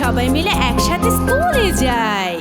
সবাই মিলে একসাথে স্কুলে যাই।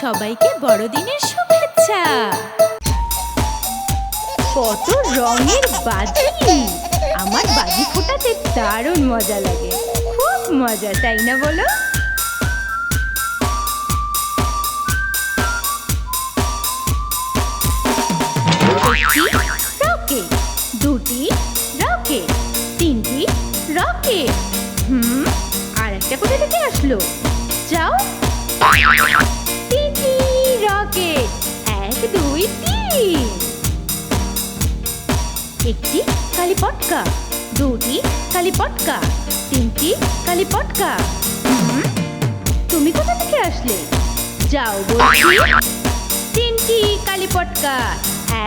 সবাইকে বড়দিনের শুভেচ্ছা। কত রঙের বাজি! আমার বাজি ফোটাতে দারুণ মজা লাগে, খুব মজা, তাই না বলো? রকেট, দুটি রকেট, তিনটি রকেট। আর একটা কোথা থেকে আসলো? যাও। তিনটি রকেট, 1 2 3। একটি কালি পটকা, দুটি কালি পটকা, তিনটি কালি পটকা। তুমি কোথা থেকে আসলে? যাও বলছি। তিনটি কালি পটকা,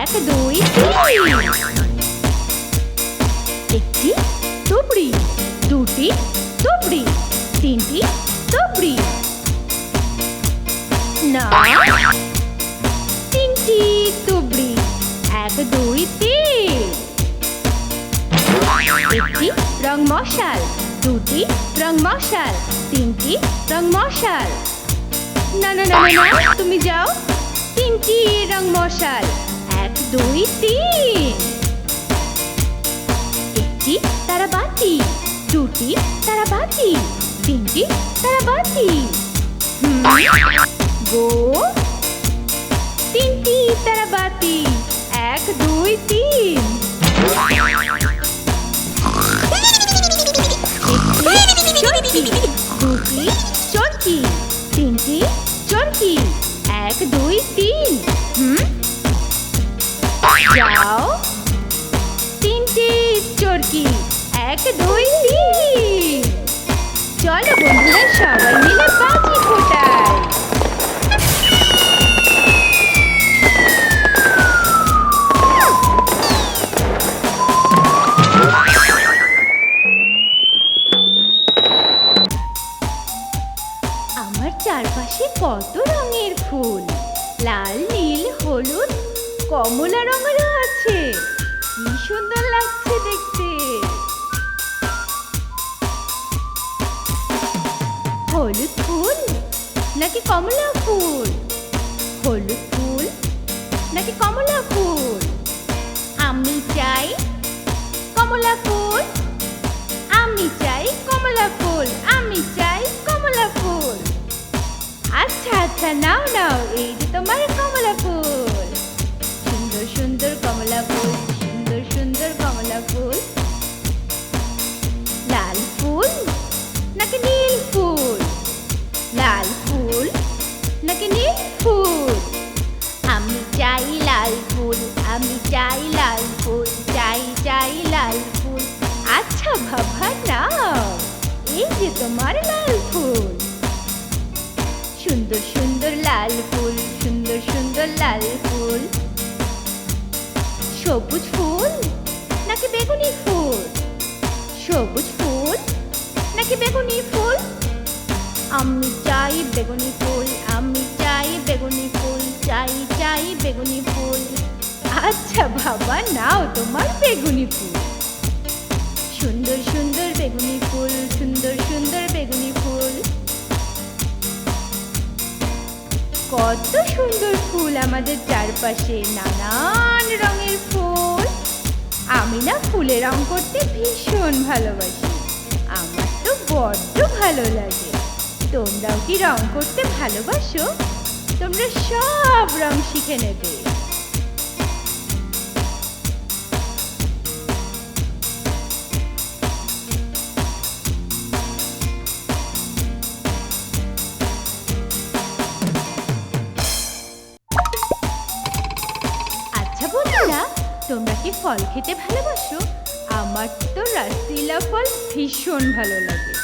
1 2 3। একটি তুবড়ি, দুটি তুবড়ি, তিনটি তুবড়ি। না, তিনটি তুবড়ি, দুই তিন। একটি রং মশাল, দুটি রং মশাল, তিনটি রং মশাল। না না না না, তুমি যাও। তিনটি রং মশাল, এক দুই তিন। একটি তারাবাতি, দুটি তারাবাতি, তিনটি তারাবাতি। গো, তিনটি তারাবাতি, এক দুই তিন। একটি চরকি, দুটি চরকি, তিনটি চরকি, এক দুই তিন। যাও। তিনটি চরকি, এক দুই তিন। চলো বন্ধুরা, সবাই মিলে বাজি ফোটাই। আমার চারপাশে কত রঙের ফুল, লাল নীল হলুদ কমলা রঙেরও আছে। কি সুন্দর লাগছে দেখতে। হলুদ ফুল নাকি কমলা ফুল? হলুদ ফুল নাকি কমলা ফুল? আমি চাই কমলা ফুল, আমি চাই কমলা ফুল, আমি চাই কমলা ফুল। আচ্ছা আচ্ছা, নাও নাও, এই যে তোমার কমলা ফুল। সুন্দর সুন্দর কমলা ফুল, সুন্দর সুন্দর কমলা ফুল। লাল ফুল নাকি নীল ফুল? লাল ফুল নাকি নীল ফুল? আমি চাই লাল ফুল, আমি চাই লাল ফুল, চাই চাই লাল ফুল। আচ্ছা বাবা, নাও, এই যে তোমার লাল ফুল। সুন্দর সুন্দর লাল ফুল, সুন্দর সুন্দর লাল ফুল। সবুজ ফুল নাকি বেগুনি ফুল? সবুজ ফুল নাকি বেগুনি ফুল? আমি চাই বেগুনি ফুল, আমি চাই বেগুনি ফুল, চাই চাই বেগুনি ফুল। আচ্ছা বাবা, নাও তোমার বেগুনি ফুল। সুন্দর সুন্দর বেগুনি ফুল, সুন্দর সুন্দর বেগুনি ফুল। কত সুন্দর ফুল আমাদের চারপাশে, নানান রঙের ফুল। আমি না ফুলে রং করতে ভীষণ ভালোবাসি, আমার তো বড্ড ভালো লাগে। তোমরাও কি রং করতে ভালোবাসো? তোমরা সব রং শিখে নেবে। আচ্ছা বন্ধুরা, তোমরা কি ফল খেতে ভালোবাসো? আমার তো রসিলা ফল ভীষণ ভালো লাগে।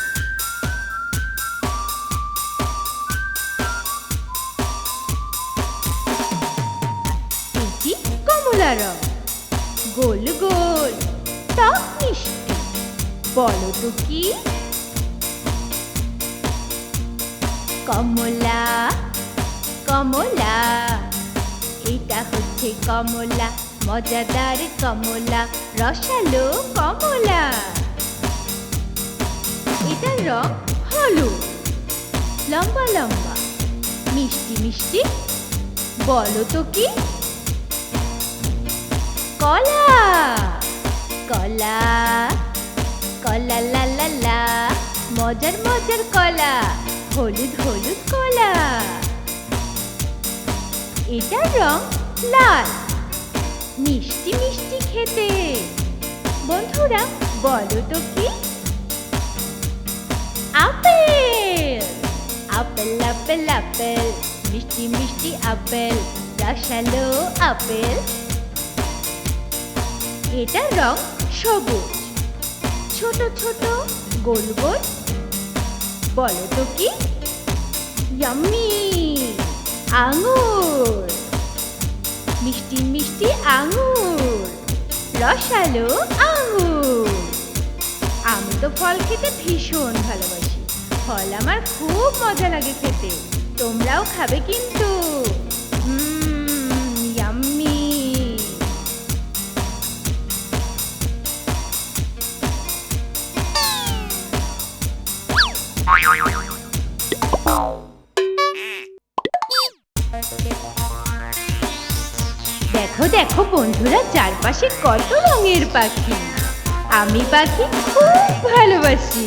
এটি কমলা রং, গোল গোল, টক মিষ্টি। বলো তো কি? কমলা কমলা, এটা হচ্ছে কমলা, মজাদার কমলা, রসালো কমলা। এটার রং হলুদ, লম্বা লম্বা, মিষ্টি মিষ্টি। বলো তো কি? কলা কলা কলা, লা লা লা, মজার মজার কলা, হলুদ হলুদ কলা। এটার রং লাল, মিষ্টি মিষ্টি খেতে। বন্ধুরা, বলো তো কি? আপেল আপেল আপেল আপেল, মিষ্টি মিষ্টি আপেল, রসালো আপেল। এটার রং সবুজ, ছোট ছোট, গোল গোল। বলো তো কি? ইয়াম্মি, আঙুর, মিষ্টি মিষ্টি আঙুর, রসালো আঙুর। আমি তো ফল খেতে ভীষণ ভালোবাসি, ফল আমার খুব মজা লাগে খেতে। তোমরাও খাবে কিন্তু। ইয়াম্মি। দেখো দেখো বন্ধুরা, চারপাশে কত রঙের পাখি। আমি পাখি খুব ভালোবাসি।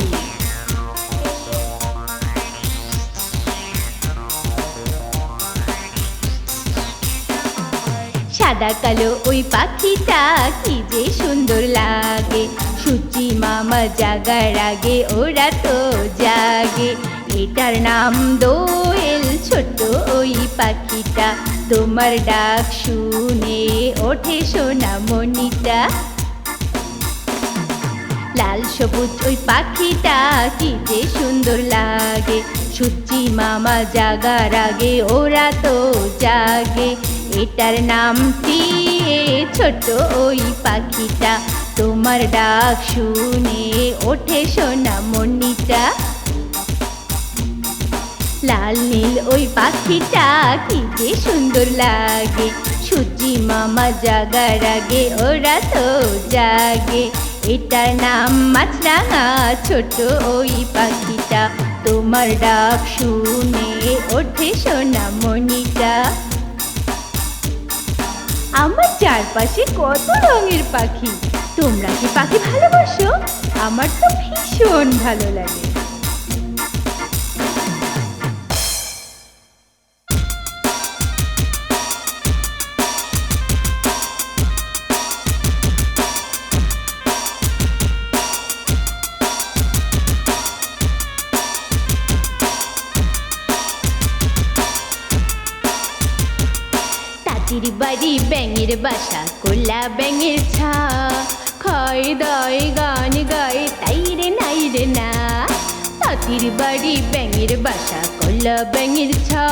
সাদা কালো ওই পাখিটা কি যে সুন্দর লাগে। সূচি মামা জাগার আগে ওরা তো জাগে। এটার নাম দোয়েল, ছোট ওই পাখিটা। তোমার ডাক শুনে ওঠে সোনামণিটা। লাল সবুজ ওই পাখিটা কি যে সুন্দর লাগে। সূচি মামা জাগার আগে ওরা তো জাগে। এটার নাম টিয়ে, ছোট ওই পাখিটা। তোমার ডাক শুনে ওঠে সোনামণিটা। লাল নীল ওই পাখিটা কি যে সুন্দর লাগে। সূচি মামা জাগার আগে ওরা তো জাগে। এটার নাম মাছরাঙা, ছোট ওই পাখিটা। তোমার ডাক শুনে ওঠে সোনামণিটা। আমার চারপাশে কত রঙের পাখি। তোমরা কি পাখি ভালোবাসো? আমার তো ভীষণ ভালো লাগে। তাঁতির বাড়ি ব্যাঙের বাসা, কোলা ব্যাঙের ছা। খায় দায় গান গায় তাই রে নাই রে না। তাঁতির বাড়ি ব্যাঙের বাসা, কোলা ব্যাঙের ছা।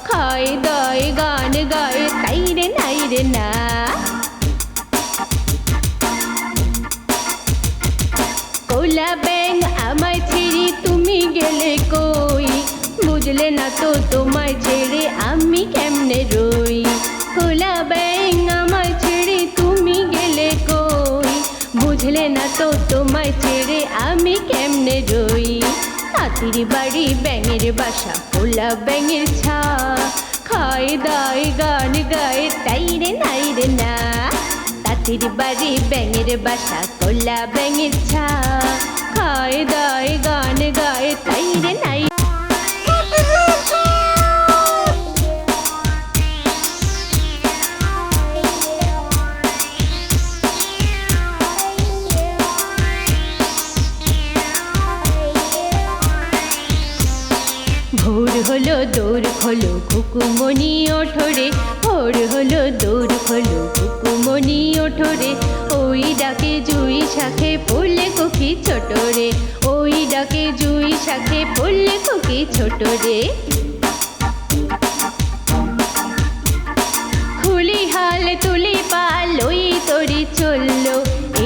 খায় দায় গান গায় তাই রে নাই রে না। কোলা ব্যাঙ আমায় ছেড়ে তুমি গেলে কই। বুঝলে না তো তোমায় ছেড়ে আমি কেমনে রই। কোলা ব্যাঙ আমায় ছেড়ে তুমি গেলে কই। বুঝলে না তো তোমায় ছেড়ে আমি কেমনে রই। তাঁতির বাড়ি ব্যাঙের বাসা, কোলা ব্যাঙের ছা। খায় দায় গান গায় তাই রে নাই রে না। তাঁতির বাড়ি ব্যাঙের বাসা, কোলা ব্যাঙের ছা। খায় দায় গান গায় তাই রে নাই। ভোর হলো দৌড় খোলো কুকুমনি ওঠোরে। ভোর হলো দৌড় খোলো কুকুমনি ওঠোরে। ওই ডাকে জুই শাখে পড়লে কুকি ছোট রে। ওই ডাকে জুই শাখে পড়লে কুকি ছোট রে। খুলি হাল তুলি পাল ওই তরি চললো।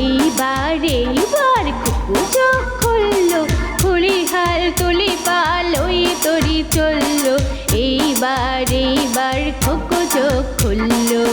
এইবার কুকু চোখ খুললো। খুলি হাল তুলি পাল ওই তরি চললো। এইবার কুকু চোখ খুললো।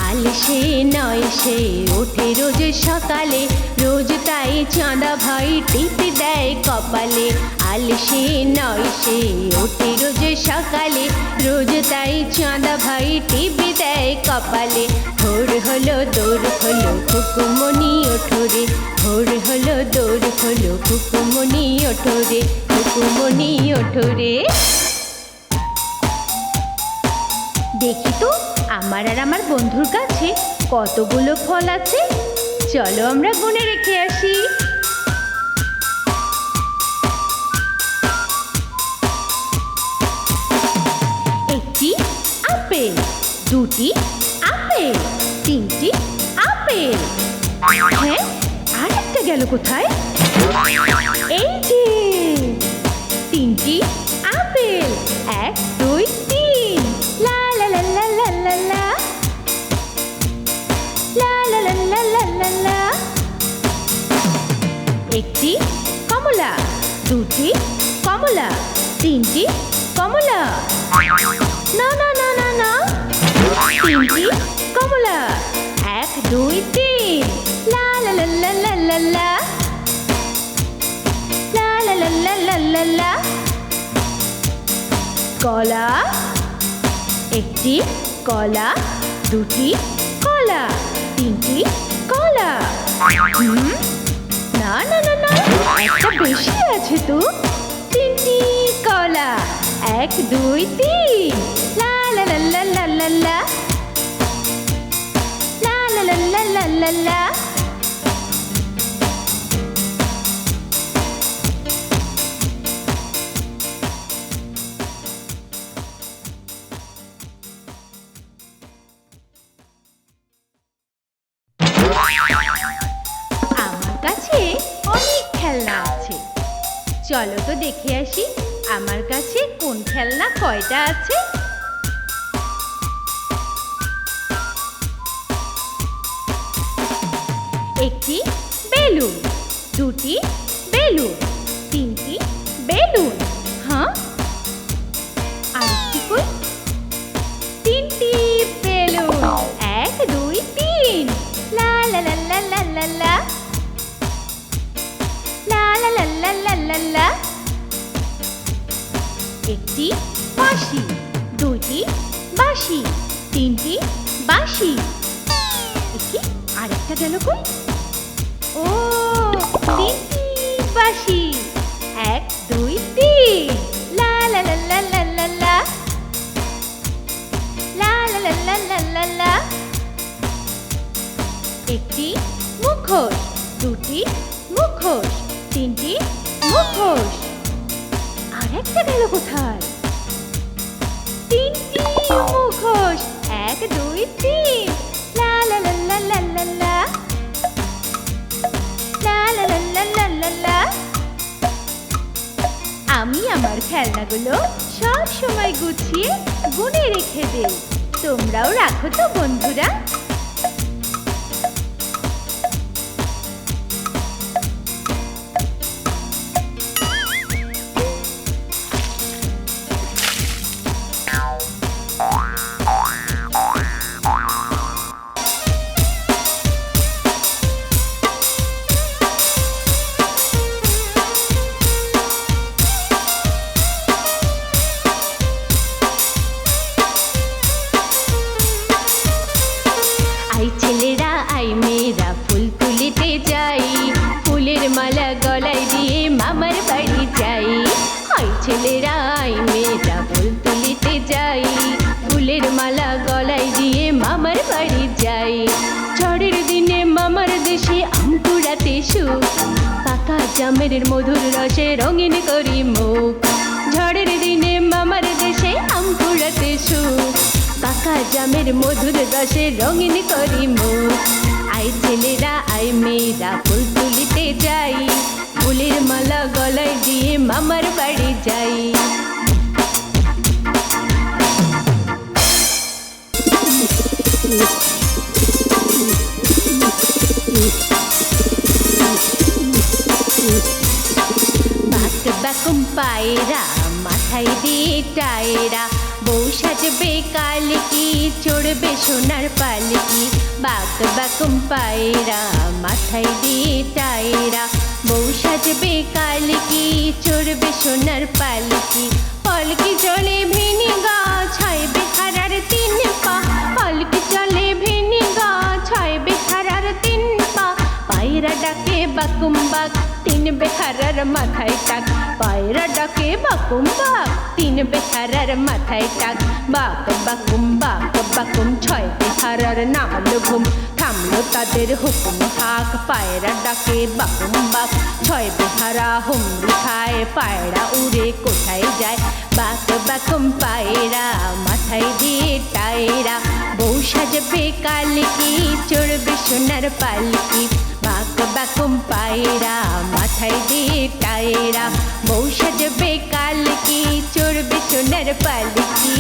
আলসে নয় সে ওঠে রোজ সকালে। রোজ তাই চাঁদা ভাই টিপ দেয় কপালে। আলসে নয় সে ওঠে রোজ সকালে। রোজ তাই চাঁদা ভাই টিপ দেয় কপালে। ভোর হলো দৌড় হলো কুকুমনি ওঠোরে। ভোর হলো দৌড় হলো কুকুমনি ওঠোরে। কুকুমনি ওঠোরে। দেখি তো আমার আর আমার বন্ধুর কাছে কতগুলো ফল আছে। চলো আমরা গুনে রেখে আসি। একটি আপেল, দুটি আপেল, তিনটি আপেল। হ্যাঁ, আর একটা গেল কোথায়? এই যে তিনটি আপেল। 1 2 3। লা লা লা লা লা লা লা। লা লা লা লা লা লা লা। একটি কমলা, দুটি কমলা, তিনটি কমলা। না না না না না, তিনটি কমলা। 1 2 3। লা লা লা লা লা লা লা। লা লা লা লা লা লা লা। কলা একটি কলা, দুটি কলা, তিনটি কলা। না না না না, একটা বেশি আছে তো। তিনটি কলা, 1 2 3। লা লা লা লা লা লা লা, লা লা লা লা লা লা লা। আমার কাছে অনেক খেলনা আছে, চলো তো দেখে আসি আমার কাছে কোন খেলনা কয়টা আছে। একটি বেলুন, দুটি বেলুন, তিনটি বেলুন। হ্যাঁ, আরেকটি কই? তিনটি বেলুন, 1 2 3। লা লা লা লা লা লা লা, লা লা লা লা লা লা লা। একটি বাঁশি, দুইটি বাঁশি, তিনটি বাঁশি। একটি আরেকটা গেল কই? ও, তিনটি বাঁশি, 1 2 3। লা লা লা লা লা লা লা, লা লা লা লা লা লা লা। একটি মুখোশ, দুটি মুখোশ, তিনটি মুখোশ। আরেকটা গেল কোথায়? তিনটি মুখোশ, 1 2 3। লা লা লা লা লা লা লা, লা লা লা লা লা লা লা। আমি আমার খেলনাগুলো সব সময় গুছিয়ে গুনে রেখে দেই, তোমরাও রাখো তো বন্ধুরা। আই ছেলেরা আই মেয়েরা ফুল তুলিতে যাই, ফুলের মালা গলায় দিয়ে মামার বাড়ি যাই। আই ছেলেরা আই মেয়েরা ফুল তুলিতে যাই, ফুলের মালা গলায় দিয়ে মামার বাড়ি যাই। ঝড়ের দিনে মামার দেশে আম কুড়াতে সুখ, পাকা জামের মধুর রসে রঙিন করি মুখ। ঝড়ের দিনে মামার দেশে আম কুড়াতে সুখ, পাকা জামের মধুর রসে রঙিন করি মুখ। আই ছেলেরা আই মেয়েরা ফুল তুলিতে যাই, ফুলের মালা গলায় দিয়ে মামার বাড়ি যাই। বাক বাকুম পায়রা, মাথায় দিয়ে টায়রা, বউ সাজবে কালকি, চড়বে সোনার পালকি। বাক বাকুম পায়রা, মাথায় দিয়ে টায়রা, বউ সাজবে কালকি, চড়বে সোনার পালকি। পালকি চলে ভেনি গাছ, হয় বেহারার 3 পা। পালকি চলে ভেনি গাছ, হয় বেহারার 3 পা। পায়রা ডাকে বাকুম বাক, 3 বেহারার মাথায় টাক। পায়রা ডাকে বাকুম বাক, 3 বেহারার মাথায় টাক। বাক বাকুম বাক বাকুম, 6 বেহারার নামলো ঘুম, থামলো তাদের হুকুম হাক। পায়রা ডাকে বাকুম বাক, 6 বেহারা হুমড়ি খায়। পায়রা উড়ে কোথায় যায়? বাক বাকুম পায়রা, মাথায় দিয়ে টায়রা, বউ সাজবে কালকি, চড়বে সোনার পালকি। বাক বাকুম পায়রা, মাথায় দিয়ে টায়রা, বউ সাজবে কালকি, চড়বে সোনার পালকি।